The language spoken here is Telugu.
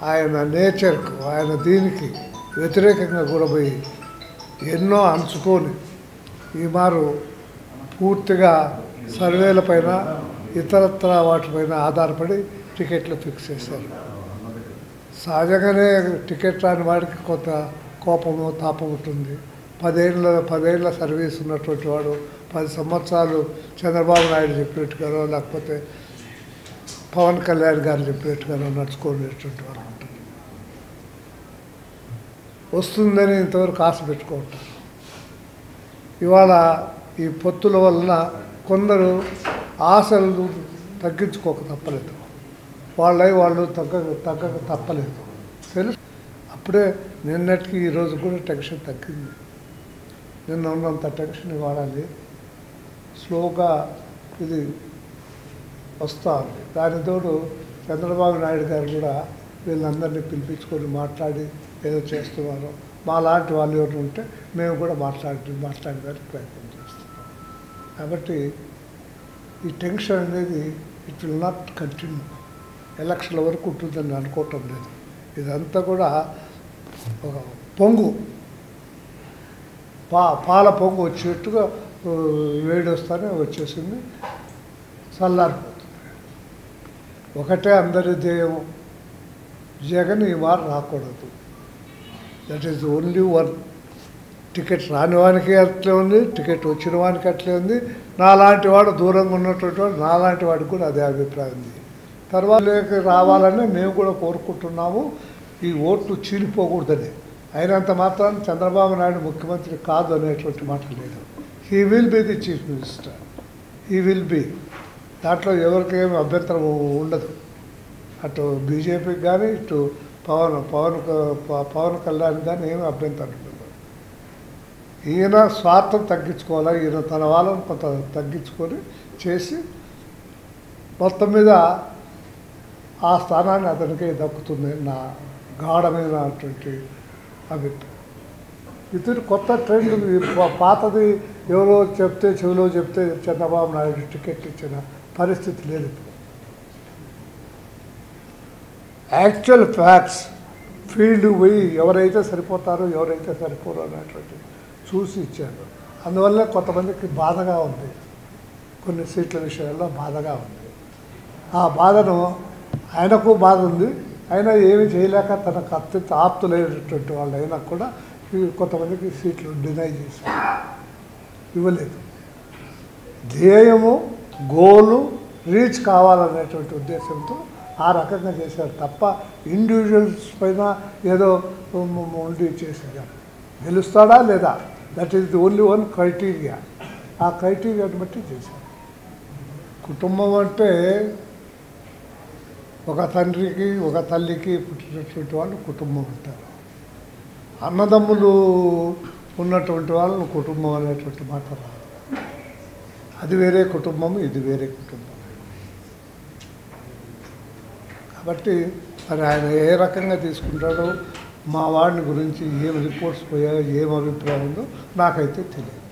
ఆయన నేచర్కు ఆయన దీనికి వ్యతిరేకంగా కూడా పోయి ఎన్నో అంచుకొని ఈ మారు పూర్తిగా సర్వేలపైన ఇతరత్ర వాటిపైన ఆధారపడి టికెట్లు ఫిక్స్ చేశారు. సహజంగానే టికెట్ రాని వాడికి కొంత కోపము తాపం ఉంటుంది. 10 ఏళ్ళ సర్వీస్ ఉన్నటువంటి వాడు 10 సంవత్సరాలు చంద్రబాబు నాయుడు చెప్పినట్టుగానో లేకపోతే పవన్ కళ్యాణ్ గారు చెప్పినట్టుగానో నడుచుకునేటువంటి వాళ్ళు ఉంటారు. వస్తుందని ఇంతవరకు ఆశ పెట్టుకుంటారు. ఇవాళ ఈ పొత్తుల వలన కొందరు ఆశలు తగ్గించుకోక తప్పలేదు. వాళ్ళు తగ్గక తప్పలేదు తెలుసు. అప్పుడే నిన్నటికి ఈరోజు కూడా టెన్షన్ తగ్గింది. నిన్న ఉన్నంత టెన్షన్ ఇవ్వాలి స్లోగా ఇది వస్తూ ఉంది. దానితోడు చంద్రబాబు నాయుడు గారు కూడా వీళ్ళందరినీ పిలిపించుకొని మాట్లాడి ఏదో చేస్తున్నారు. మా లాంటి వాళ్ళు ఎవరు ఉంటే మేము కూడా మాట్లాడడానికి ప్రయత్నం చేస్తున్నాం. కాబట్టి ఈ టెన్షన్ అనేది ఇట్ విల్ నాట్ కంటిన్యూ. ఎలక్షన్ల వరకు ఉంటుందని అనుకోవటం లేదు. ఇదంతా కూడా ఒక పొంగు పాల పొంగు వచ్చేట్టుగా వేడి వస్తానే వచ్చేసింది, చల్లారిపోతుంది. ఒకటే అందరి ధ్యేయం, జగన్ ఈ వారు రాకూడదు. That is only one. Ticket రాని వానికి అట్లే ఉంది, టికెట్ వచ్చిన వానికి అట్లే ఉంది. నాలాంటి వాడు దూరంగా ఉన్నటువంటి వాడు నాలాంటి వాడికి కూడా అదే అభిప్రాయం ఉంది. తర్వాత రావాలని మేము కూడా కోరుకుంటున్నాము. ఈ ఓట్లు చీలిపోకూడదని. అయినంత మాత్రం చంద్రబాబు నాయుడు ముఖ్యమంత్రి కాదు అనేటువంటి మాట లేదు. He will be the chief minister. He will be. దాంట్లో ఎవరికి ఏమి అభ్యంతరం ఉండదు. అటు బీజేపీకి కానీ ఇటు పవన్ కళ్యాణ్ కానీ ఏమి అభ్యంతరం ఉండదు. ఈయన స్వార్థం తగ్గించుకోవాలి. ఈయన తన వాళ్ళని కొంత తగ్గించుకొని చేసి మొత్తం మీద ఆ స్థానాన్ని అతనికే దక్కుతుంది నా గాఢమైనటువంటి అభిప్రాయం. ఇతడు కొత్త ట్రెండ్. పాతది ఎవరో చెవిలో చెప్తే చంద్రబాబు నాయుడు టికెట్ ఇచ్చిన పరిస్థితి లేదు. ఇప్పుడు యాక్చువల్ ఫ్యాక్ట్స్ ఫీల్డ్ పోయి ఎవరైతే సరిపోతారో ఎవరైతే సరిపోరో అనేటువంటి చూసి ఇచ్చారు. అందువల్ల కొంతమందికి బాధగా ఉంది, కొన్ని సీట్ల విషయాల్లో బాధగా ఉంది. ఆ బాధను ఆయనకు బాధ ఉంది. అయినా ఏమి చేయలేక తనకు అత్యంత ఆప్తులైనటువంటి వాళ్ళు అయినా కూడా కొంతమందికి సీట్లు డినై చేశారు, ఇవ్వలేదు. ధ్యేయము గోలు రీచ్ కావాలనేటువంటి ఉద్దేశంతో ఆ రకంగా చేశారు తప్ప ఇండివిజువల్స్ పైన ఏదో ఉండి చేశారు. గెలుస్తాడా లేదా, that is the only one criteria. ఆ క్రైటీరియాని బట్టి చేశారు. కుటుంబం అంటే ఒక తండ్రికి ఒక తల్లికి పుట్టినటువంటి వాళ్ళు కుటుంబం అంటారు. అన్నదమ్ములు ఉన్నటువంటి వాళ్ళని కుటుంబం అనేటువంటి మాట రాదు. అది వేరే కుటుంబం, ఇది వేరే కుటుంబం. కాబట్టి మరి ఆయన ఏ రకంగా తీసుకుంటాడో, మా వాడిని గురించి ఏం రిపోర్ట్స్ పోయాయో, ఏం అభిప్రాయం ఉందో నాకైతే తెలియదు.